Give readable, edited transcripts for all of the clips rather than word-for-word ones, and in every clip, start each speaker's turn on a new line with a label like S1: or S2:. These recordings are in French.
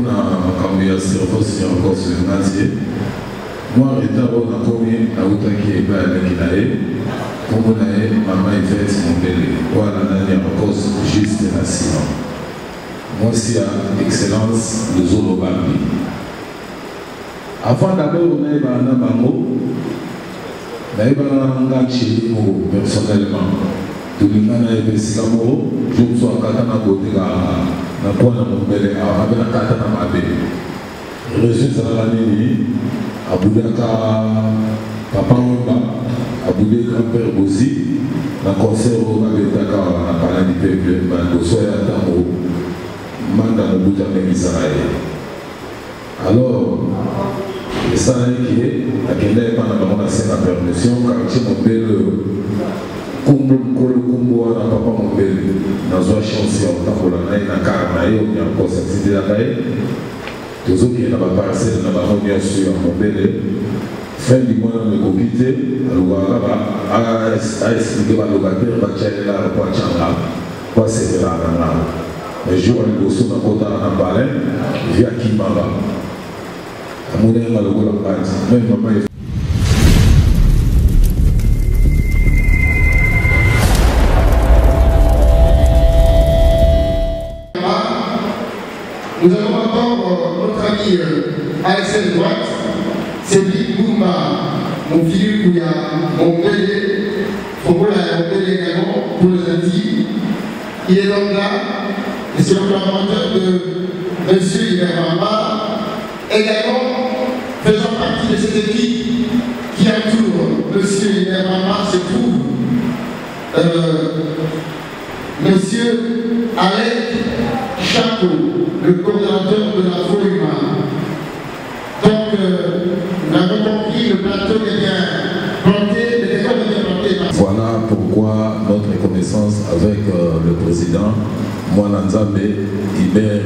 S1: pour la cerveau sur encore sur le nazier. Moi, je on a commis à Outaki et Bayanakinae, pour mon maman et fête mon bébé. Voilà la dernière cause juste de la moi aussi, à excellence, le Zolobami. Avant d'abord, on a eu un bango, on a eu un personnellement. Tout le monde a eu un Silamoro, je me suis à côté de la pointe de mon bébé, avec la carte de ma bébé. Le résultat de l'année, à Boudaka, Papa Wamba, à Boudé grand-père Bosi, dans le concert où on avait Dakar, on a parlé du peuple, on a soya Tamo, Manda Mobuta Israël. Alors, le salaire qui est, à quel est pendant la permission, car tu m'as belle Kumbo, Kumbo, na papa mon belle, dans une chanson, dans la naïna carnaï, on y a encore cette idée là-bas. Tous ceux qui n'ont pas passé dans la réunion sur mon belle, fin du mois de coquité, alors à expliquer à l'occasion, à Tchèque, à Poitiers, quoi c'est là, les jours où nous sommes en côté en balai, via Kimaba. À mon avis, même maman.
S2: Nous avons encore notre ami à l'extrême droite, Cédric Boumba, mon Philippe Kouya, mon Bélé, Fogola et mon Bélé également, pour nos intimes. Il est donc là, et c'est le collaborateur de M. Iberama, également faisant partie de cette équipe qui entoure M. Iberama, se trouve M. Alec Chapeau, le coordinateur de la FOIMA. Donc, nous avons compris, le plateau est bien planté, les écoles sont bien plantées.
S1: Voilà pourquoi notre reconnaissance avec le président Mwananzambe Iber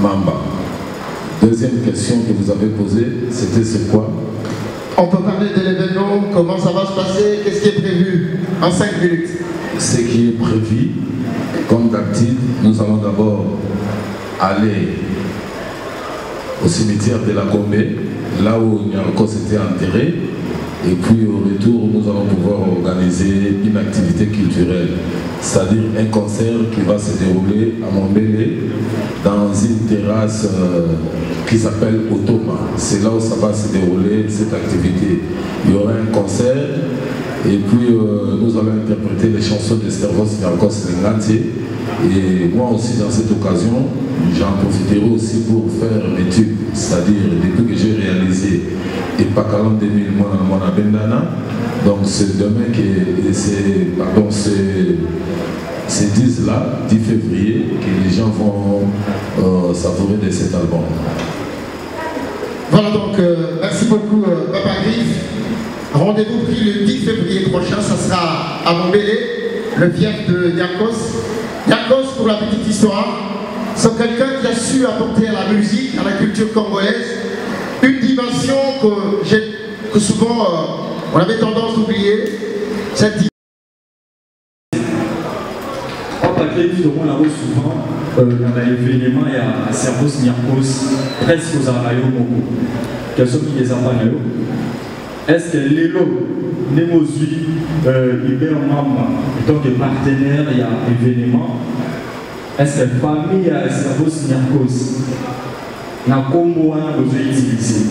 S1: Mamba. Deuxième question que vous avez posée, c'était c'est quoi?
S2: On peut parler de l'événement, comment ça va se passer, qu'est-ce qui est prévu en 5 minutes?
S1: Ce qui est prévu, comme d'habitude, nous allons d'abord aller au cimetière de la Gombe, là où Nyarko s'était enterré, et puis au retour, nous allons pouvoir organiser une activité culturelle, c'est-à-dire un concert qui va se dérouler à Montbélé, dans une terrasse qui s'appelle Otoma. C'est là où ça va se dérouler, cette activité. Il y aura un concert, et puis nous allons interpréter les chansons de Servos Nyarkos Lengati. Et moi aussi, dans cette occasion, j'en profiterai aussi pour faire mes tubes, c'est-à-dire depuis que j'ai réalisé et Pakalam 2000 Mona Bendana, donc c'est demain que c'est 10 là, 10 février, que les gens vont savourer de cet album.
S2: Voilà donc, merci beaucoup Papa Griff. Rendez-vous pris le 10 février prochain, ça sera à Montbélé, le fief de Nyarkos. Nyarkos, pour la petite histoire, c'est quelqu'un qui a su apporter à la musique, à la culture congolaise, une dimension que souvent on avait tendance à oublier. Cette dimension.
S3: On l'a souvent dans l'événement, il y a Servos Nyarkos, presque aux Arayo Moko. Quels sont les Arayo? Est-ce que l'élo, Nemozui, Iber Mamba, en tant que partenaire, il y a un événement? Est-ce que la famille a Servos Nyarkos? N'a comment on a besoin d'utiliser?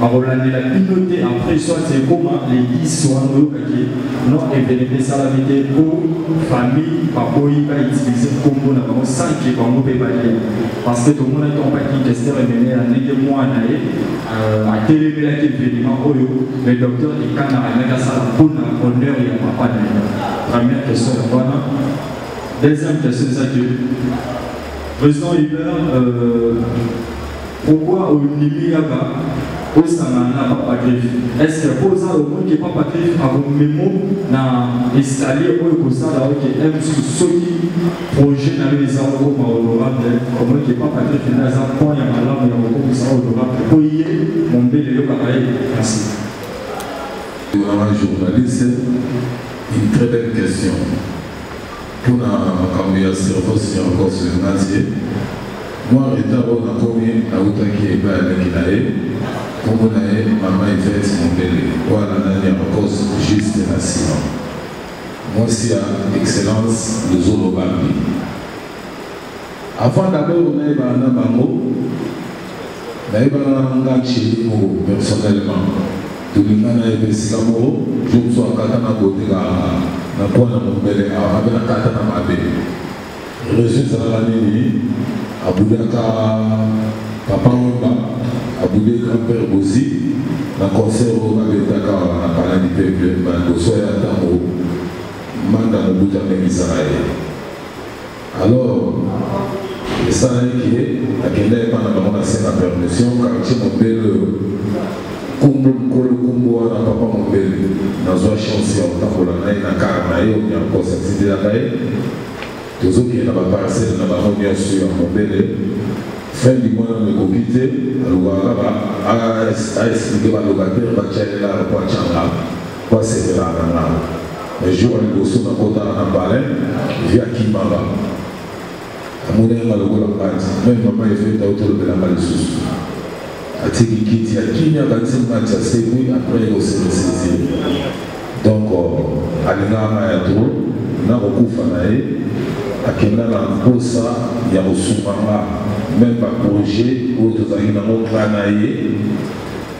S3: La communauté, après, soit c'est comment les 10 soient non événements salamité pour famille, par quoi il va utiliser comme on a 5 qui vont nous pébaler. Parce que tout le monde a compagnie qui s'est remené à l'année de mois à téléméla qui événement, le docteur est quand on a ça pour l'honneur et à papa. Première question, voilà. Deuxième question, c'est que président Hubert, pourquoi au Nimiyaga au Samana Papa Griff? Est-ce que pour ça, au moins que Papa Griff a un mémo na installé au Kosala qui aime ce projet dans les arômes honorables, comment que Papa Griff est dans un point, il y a un larme, il y a un recours honorable. Pour y aller, mon bel et le pareil. Merci.
S1: Un journaliste, une très belle question. pour la cerveau sur encore sur le nazier. Moi, l'État, on a commis la route qui est pas avec l'AE. Pour mon AE, maman est faite mon bébé. Voilà, l'année en cause juste de l'accident. Moi, c'est à excellence de Zolobambi. Avant d'abord, on a eu un bango. On a eu un bango personnellement. Tout le monde a eu un bango. Je me suis à côté de la pointe de mon bébé. Avec la carte de ma bébé. Le résultat de l'année, Aboudaka, Papa Wamba, Aboudé grand-père Bozi, dans le concert où Abedaka a parlé du peuple, Mandosoya Tamo, Manda Mobuta Israël. Alors, le salaire qui est, à quel est pendant la scène à permission, car tu m'as bel Kumbo, na Papa Mombele, dans une chanson, dans la naïe, dans la carnaïe, on y a encore cette idée là. Tous ceux qui ont parcelle dans la réunion sur Mombele, fin du mois de Kokite, à expliquer à locataire, à Tchèque, à Tchanga, quoi c'est là. Les jours où nous sommes en Palais, via Kimaba. À mon avis, même maman est fait autour de la Malsus. À Tiki, à Kini, à Batima, à Ségoui, après au CNCC. Donc, à l'Inama et à tout, on a beaucoup de akenda na mposa ya kosunganga même baprojet oyo tozalaki nango kla na ye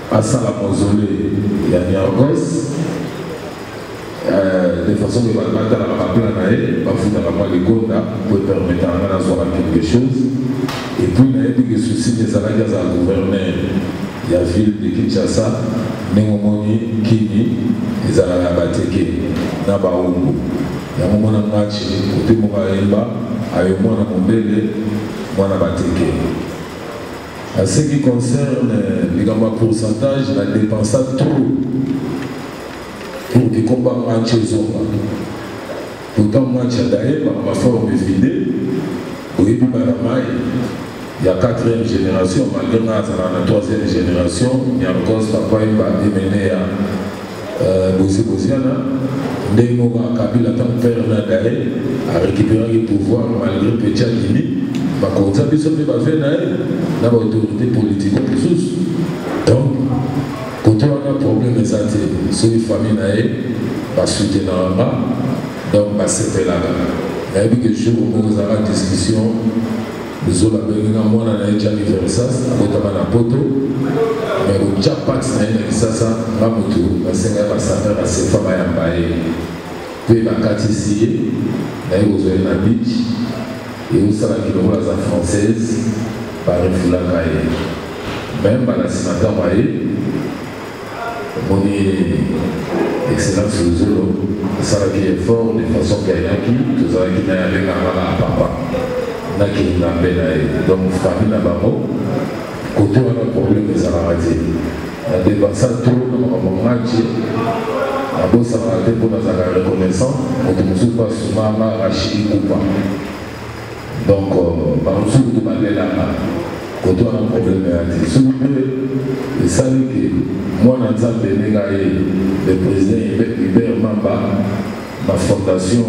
S1: asala mozole ya Niargos de façon que batalaka baplan na ye bafutaka mwa likonda po epermetanga nazwaka quelque chose et puis nayebi ke souci ezalaki azala gouverneur ya ville de Kinshasa ndenge omoni kini ezalaka ya bateke na baungu. Il y a un moment où match, côté Moraïba, avec moi dans mon bébé, moi dans Bateke. En ce qui concerne les pourcentages, on a dépensé trop pour des combats matchs aux hommes. Pourtant, match à Daïb, ma forme est vidée. Au début, il y a 4e génération, malgré la 3e génération, il y a encore papa qui va démener à Boziana. Ndémoga Kabila tant père Nadae a récupéré le pouvoir malgré Pétia Guinée. Ma conta biso pe ba fait na autorité politique pour tous. Donc quand on a un problème exact sur les familles nae ba soutenir là donc ba c'était là. Il y a eu que jour où nous avons discussion nous avons besoin moi na déjà anniversaire à côté na poto mais au Japax na ça na moto ba senga ba savoir à ces femmes ya bae. Puis la carte ici, là vous avez la beach, et où ça va qui la française, par le foulakaï. Même par la sénateur Maï, on est excellent sur le zolo, ça va qui est fort de façon qu'il y a qui, tout ça qui n'a rien à papa. N'a qui n'a pas donc famille n'a pas mot, côté on a un problème de ça va rater. La dépense trop dans mon match. Abo ça va être pour nous avoir reconnaissant, on ne peut pas souvent Rachid Koupa. Donc, par exemple, tout le là, quand on a un problème, s'il vous plaît, et ça veut que moi, dans le président Hubert Mamba, ma fondation,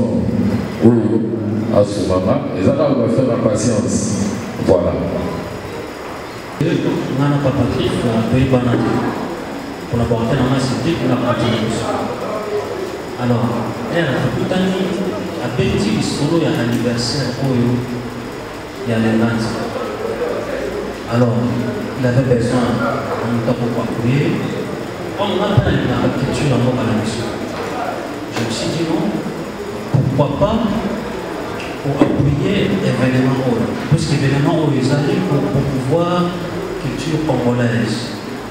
S1: à ce moment, et ça va faire la patience. Voilà.
S4: On n'a pas Patrick, pays banal. Collaborateur dans la cité, on a continué. Alors, elle a tout à l'heure, à petit solo, il y a un anniversaire, il y a les lances. Alors, il avait besoin d'un temps pour appuyer. On a pas la culture à la mission. Je me suis dit non, pourquoi pas pour appuyer l'événement, parce que l'événement où ils arrivent pour pouvoir culture congolaise.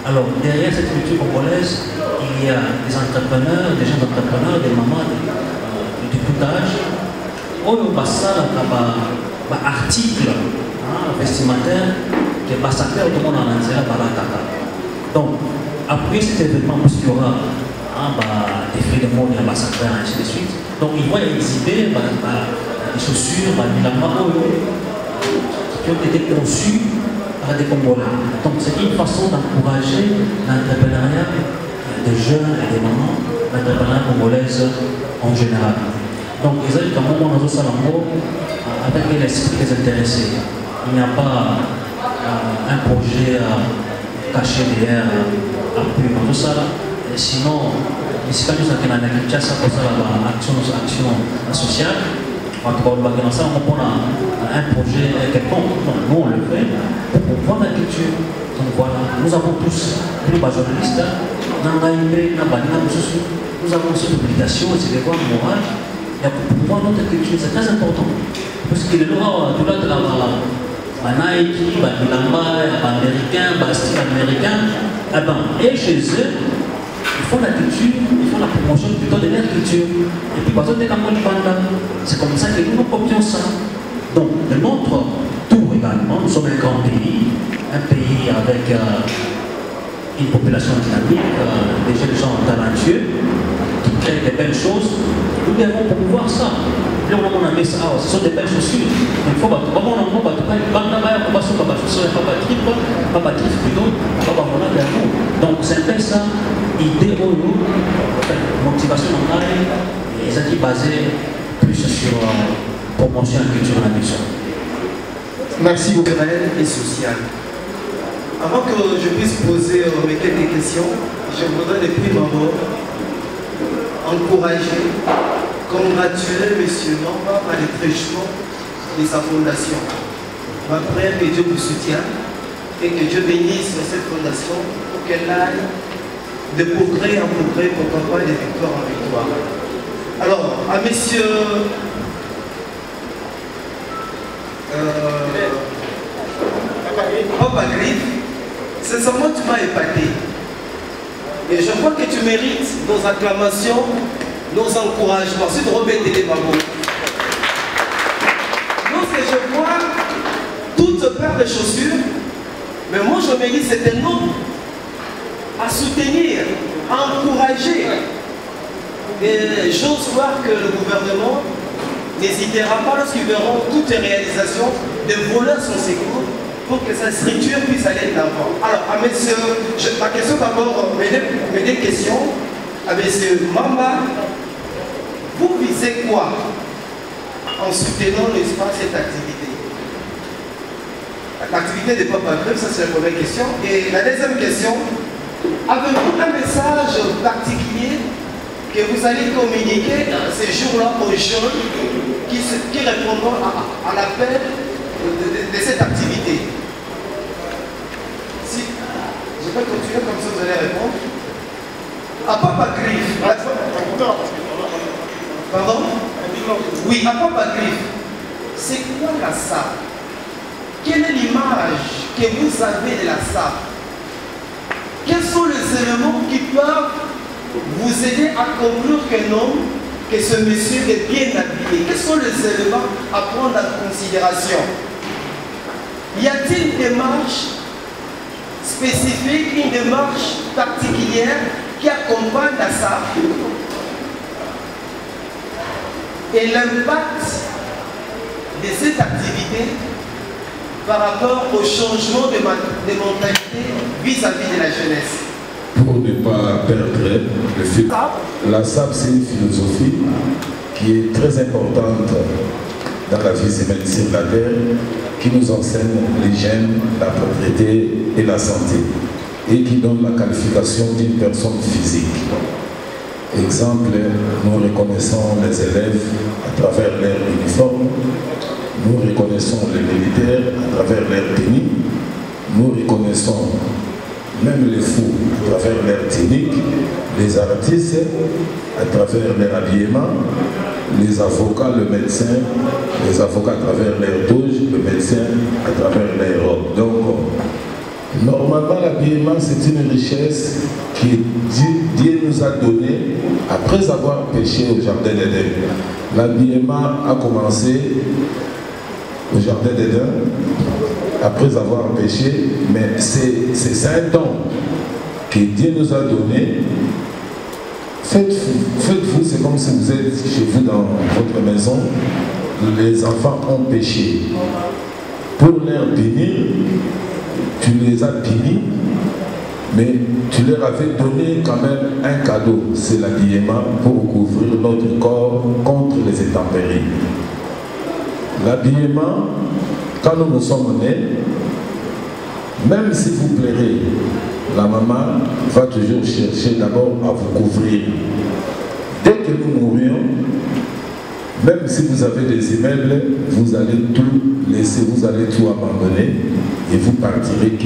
S4: Alors, derrière cette culture congolaise, il y a des entrepreneurs, des gens d'entrepreneurs, des mamans de tout âge. On a un article vestimentaire qui est massacré au monde en Anzela par la Tata. Donc, après cet événement, parce qu'il y aura des fruits de monde, il y a massacré, ainsi de suite. Donc, ils vont exhiber des chaussures, des lamas qui ont été conçus par des Congolais. Donc c'est une façon d'encourager l'entrepreneuriat des jeunes et des mamans, l'entrepreneuriat congolaise en général. Donc, exactement, on a tout ça avec l'esprit des intéressés. Il n'y a pas un projet caché derrière un peu tout ça. Sinon, ici, quand nous avons action sociale, on a un projet quelconque. Nous, on le fait pour voir la culture. Donc voilà, nous avons tous, nous, les journalistes, nous avons aussi l'obligation de devoir moral pour voir notre culture. C'est très important. Parce qu'il est là, tout là, Nike, Bilamba, américain, style américain, et chez eux, ils font la culture, ils font la promotion plutôt de leur culture. Et puis, c'est comme ça que nous copions ça. Donc, de notre tour également, nous sommes un grand pays avec une population dynamique, des jeunes gens talentueux, qui créent des belles choses. Nous devons promouvoir ça. Là, on a mis ça, ce sont des belles chaussures. Il faut plutôt, donc c'est un peu ça, idée motivation mentale, et ça qui est basé plus sur promotion et culture de la mission.
S2: Merci beaucoup.
S5: Culturelle et sociale. Avant que je puisse poser mes quelques questions, je voudrais de prime abord encourager, congratuler M. Mamba à l'étrèchement de sa fondation. Ma prière que Dieu vous soutienne et que Dieu bénisse cette fondation pour qu'elle aille de progrès en progrès, pourquoi pas de victoire en victoire. Alors, à M. Papa Griff, sincèrement, tu m'as épaté. Et je crois que tu mérites nos acclamations, nos encouragements. C'est de remettre les mamans. Lorsque je vois toute paire de chaussures, mais moi je mérite cet nom à soutenir, à encourager. Et j'ose croire que le gouvernement n'hésitera pas lorsqu'ils verront toutes les réalisations de voler son secours pour que sa structure puisse aller de l'avant. Alors, à monsieur, ma question d'abord, mes deux questions, à monsieur Mamba, vous visez quoi en soutenant, n'est-ce pas, cette activité? L'activité de Papa Griff, ça c'est la première question. Et la deuxième question, avez-vous un message particulier que vous allez communiquer ces jours-là aux jeunes qui répondront à l'appel de cette activité? Si je peux continuer comme ça, vous allez répondre. À Papa Griff. Pardon? Oui, à Papa Griff. C'est quoi la SAP? Quelle est l'image que vous avez de la SAP? Quels sont les éléments qui peuvent vous aider à conclure qu'un homme, que ce monsieur est bien habillé? Quels sont les éléments à prendre en considération? Y a-t-il une démarche spécifique, une démarche particulière qui accompagne la SAP? Et l'impact de cette activité par rapport au changement de mentalité vis-à-vis de la jeunesse?
S1: Pour ne pas perdre le fil, la SAP, c'est une philosophie qui est très importante dans la vie humaine sur la terre, qui nous enseigne l'hygiène, la propriété et la santé, et qui donne la qualification d'une personne physique. Exemple, nous reconnaissons les élèves à travers leur uniforme, nous reconnaissons les militaires à travers leur tenue, nous reconnaissons même les fous à travers leur technique, les artistes à travers leur habillement, les avocats, le médecin, les avocats à travers leur toge, le médecin à travers leur robe. Donc, normalement, l'habillement, c'est une richesse que Dieu nous a donnée après avoir péché au Jardin d'Éden. L'habillement a commencé au Jardin d'Éden, après avoir péché, mais c'est un don que Dieu nous a donné. Faites-vous, c'est comme si vous êtes chez vous dans votre maison, les enfants ont péché. Pour leur punir, tu les as punis, mais tu leur avais donné quand même un cadeau, c'est l'habillement pour couvrir notre corps contre les intempéries. L'habillement, quand nous nous sommes nés, même si vous pleurez, la maman va toujours chercher d'abord à vous couvrir. Dès que nous mourions, même si vous avez des immeubles, vous allez tout laisser, vous allez tout abandonner et vous partirez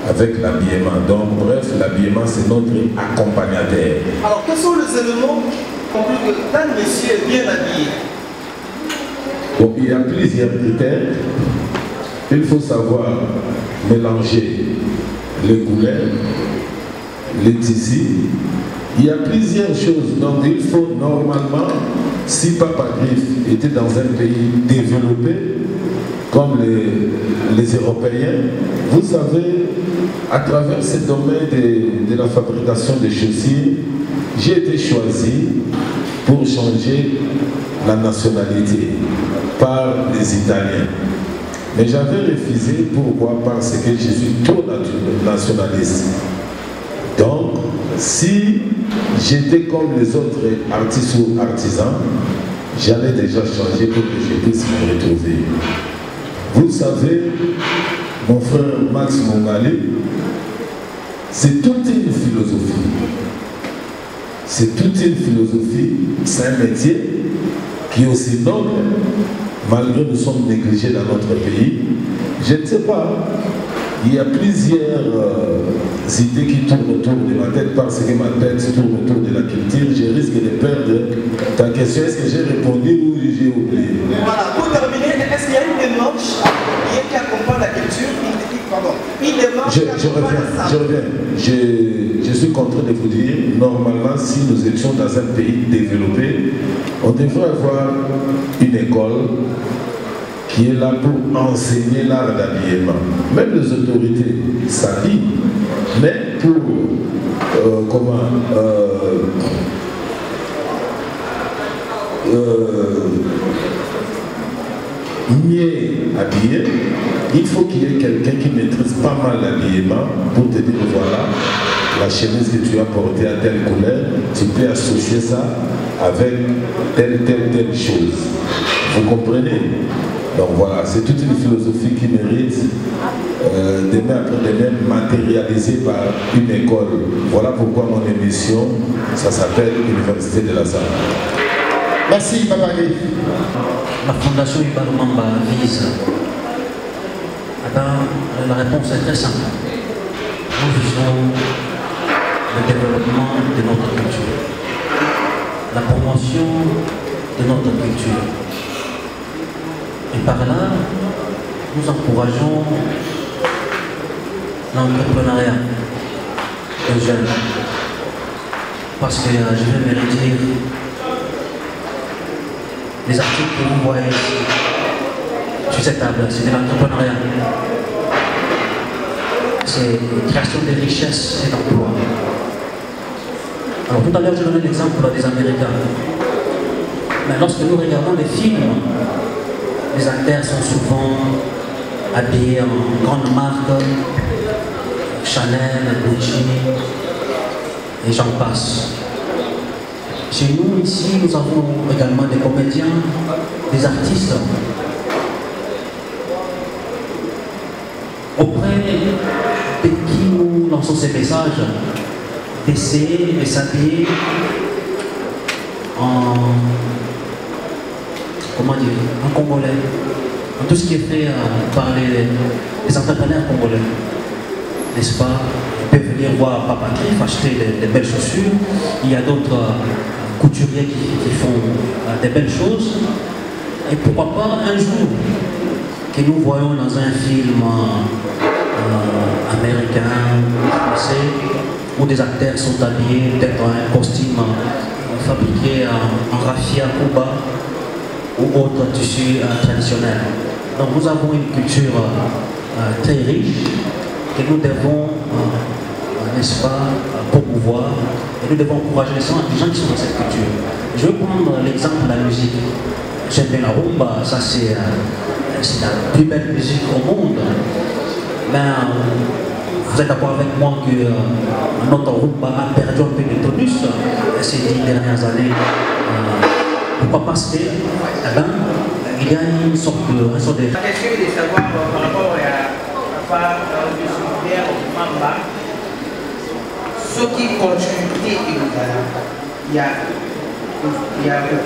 S1: avec l'habillement. Donc bref, l'habillement c'est notre accompagnateur.
S5: Alors quels sont les éléments qui concluent que tel monsieur est bien habillé?
S1: Donc il y a plusieurs critères. Il faut savoir mélanger les couleurs, les tissus. Il y a plusieurs choses. Donc il faut normalement, si Papa Griff était dans un pays développé, comme les Européens, vous savez, à travers ce domaine de la fabrication des chaussures, j'ai été choisi pour changer la nationalité par les Italiens. Mais j'avais refusé, pourquoi? Parce que je suis trop nationaliste. Donc, si j'étais comme les autres artistes ou artisans, j'allais déjà changer pour que je puisse me retrouver. Vous savez, mon frère Max Mongali, c'est toute une philosophie. C'est toute une philosophie, c'est un métier qui est aussi noble, malgré que nous sommes négligés dans notre pays. Je ne sais pas, il y a plusieurs idées qui tournent autour de ma tête parce que ma tête tourne autour de la culture. Je risque de perdre ta question. Est-ce que j'ai répondu ou j'ai oublié?
S5: Voilà, pour terminer, est-ce qu'il y a une démarche qui accompagne la culture? Pardon, une démarche
S1: je reviens. Je suis en train de vous dire, normalement, si nous étions dans un pays développé, on devrait avoir une école qui est là pour enseigner l'art d'habillement. Même les autorités s'habillent, mais pour mieux habillé, il faut qu'il y ait quelqu'un qui maîtrise pas mal l'habillement pour te dire voilà, la chemise que tu as portée à telle couleur, tu peux associer ça avec telle chose. Vous comprenez? Donc voilà, c'est toute une philosophie qui mérite demain après demain matérialisée par une école. Voilà pourquoi mon émission, ça s'appelle Université de la Salle.
S2: Merci, Papa Griff.
S4: La Fondation Ibalomamba vise. La réponse est très simple. Nous visons le développement de notre culture, la promotion de notre culture. Et par là, nous encourageons l'entrepreneuriat des jeunes. Parce que je vais me redire, les articles que vous voyez sur cette table, c'est de l'entrepreneuriat. C'est la création de richesses et d'emplois. Alors tout à l'heure, je donnais l'exemple des Américains. Mais lorsque nous regardons les films, les acteurs sont souvent habillés en grandes marques, Chanel, Gucci, et j'en passe. Chez nous, ici, nous avons également des comédiens, des artistes. Auprès de qui nous lançons ces messages, d'essayer de s'habiller en congolais, en tout ce qui est fait par les entrepreneurs congolais, n'est-ce pas? Ils peuvent venir voir Papa Griff acheter des belles chaussures. Il y a d'autres couturiers qui font des belles choses. Et pourquoi pas un jour que nous voyons dans un film américain, français, où des acteurs sont habillés peut-être dans un costume fabriqué en raffia, Cuba ou autre tissu traditionnel. Donc nous avons une culture très riche que nous devons, n'est-ce pas, promouvoir, et nous devons encourager les gens qui sont dans cette culture. Je vais prendre l'exemple de la musique. J'aime bien la rumba, ça c'est la plus belle musique au monde. Mais vous êtes d'accord avec moi que notre rumba a perdu un peu de tonus ces 10 dernières années pourquoi pas se faire, il y a une sorte de...
S6: La question est de savoir par rapport à Mamba, ce qui continuité il y a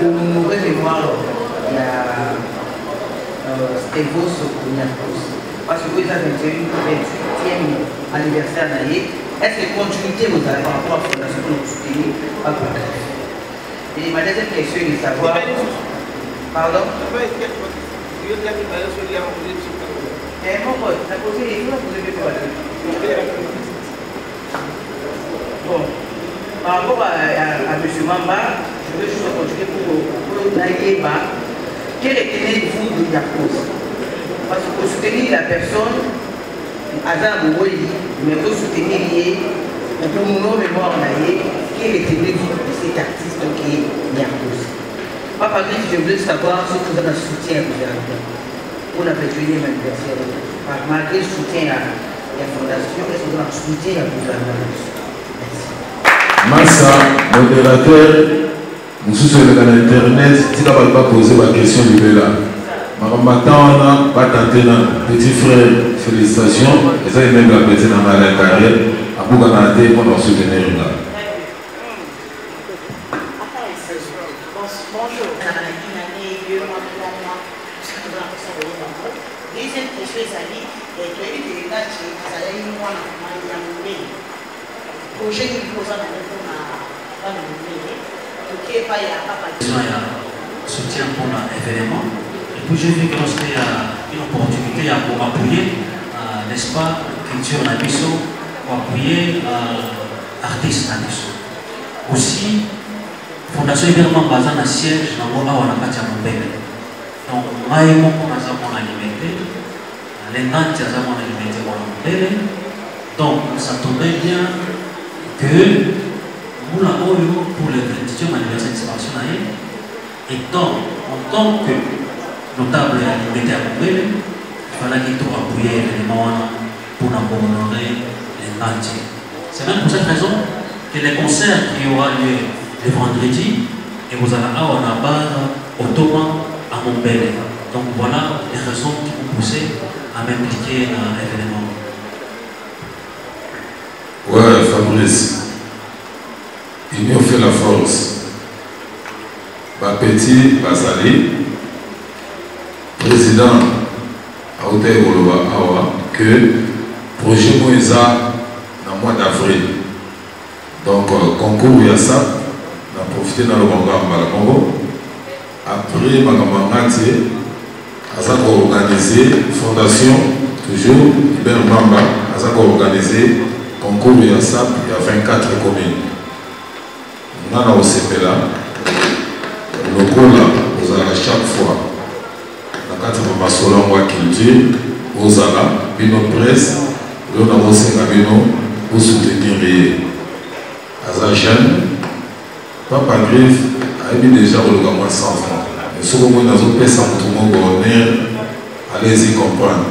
S6: pour nourrir mémoire, il y a Stevos Kounyakos. Parce que vous avez 28e anniversaire d'année. Est-ce que continuité vous avez par rapport à la fondation que vous soutenez? Et ma deuxième question est de savoir. Pardon? Bon, par rapport à M. Mamba, je veux juste continuer pour tailler bas. Quel était vous de Yakos? Parce que pour soutenir la personne, Azar Bouroyi, mais pour soutenir pour nous mémoire en aïe, quel était vous de cet artiste qui est Yakos? Papa Griff, je voulais savoir si vous avez un soutien à vous. On a fait jouer l'anniversaire. Malgré le soutien à la fondation, est-ce que vous avez un soutien à vous? Merci.
S1: Massa, modérateur, nous sommes sur Internet, si tu n'as pas posé ma question, il est là. Matin, on a pas tenté, petit frère, félicitations. Et ça, il même la petite dans la carrière. À vous, on a été pour nous soutenir là.
S4: Soutien pour l'événement. Et puis j'ai vu que lorsqu'il y a une opportunité pour appuyer, n'est-ce pas, culture na biso, pour appuyer artistes na biso. Aussi, Fondation événement basée na siège dans le Awa na Katia Mombele. Donc, moi et mon commerçant mon alimenté, les nantes à mon alimenté mon Mombele. Donc, ça tombait bien que pour le 28e anniversaire de Séparation, étant en tant que notable alimenté à Mombele, il fallait qu'il trouve appuyer l'événement pour honorer les nantes. C'est même pour cette raison que les concerts qui aura lieu le vendredi, et vous allez avoir la barre automate à Mombele. Donc voilà les raisons qui m'ont poussé à m'impliquer dans l'événement.
S1: Ouais, Fabrice, il nous fait la force. Petit Basali, président à Hôtel Goloba Awa, que projet Moïsa dans le mois d'avril. Donc, concours, il y a ça. On a profité dans le programme Malakongo. Après, Magamangati a organisé fondation, toujours, Ibn Mamba, a organisé concours il y a 24 communes. On a OCP là. Le cours là, vous allez à chaque fois. Dans le cadre de ma solon culture, vous allez, Bino Presse, vous avez aussi pour soutenir les jeune, Papa Griff a mis déjà le gamin 100 francs. Et ce que nous avons fait, allez-y comprendre.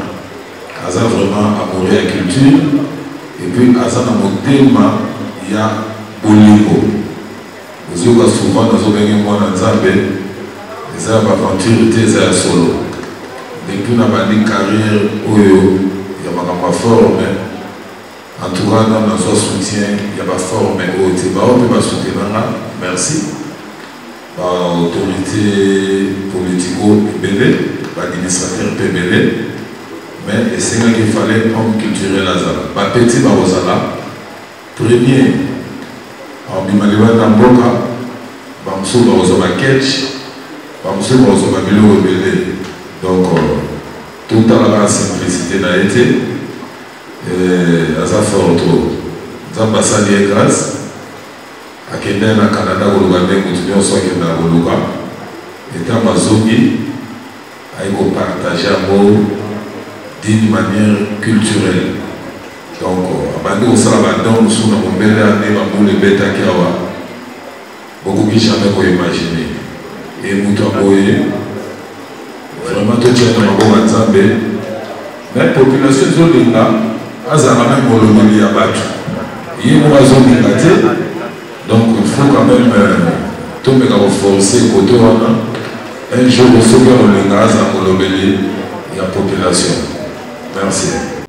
S1: Aza vraiment amoureux de la culture. Et puis, Aza dans mon thème, il y a Bolingo. Vous avez souvent dans un Zambé, les aventures étaient solo. Depuis la carrière, il y a ma forme. En tout cas, dans notre soutien, il y a pas fort, mais on peut soutenir. Merci. L'autorité politico-PBL, l'administrateur PBL, mais c'est ce qu'il fallait homme culturel à ça. Petit Barosala, premier, en Bimaleva Namboka, Bamsou Barosoma Ketch, Bamsou Barosoma Bilo Rebelle. Donc, tout à la simplicité n'a été. À sa forte, Zambassa lié grâce à Kenya, au Canada, au Rwanda, au soit Kenya, au Rwanda, et à Mazogi, à partager d'une manière culturelle. Donc, à Bando, au Salvador, nous sommes dans mon bel année, pour les bêtes à Kiawa, beaucoup qui jamais pu imaginer. Et Moutaboye, vraiment tout est dans mon bon Zambé, mais la population de là, Azana même pour le milieu à battre. Il y a une raison de gâter. Donc il faut quand même tomeka koforce kote wana un jour soki olinga aza kolobeli ya population. Merci.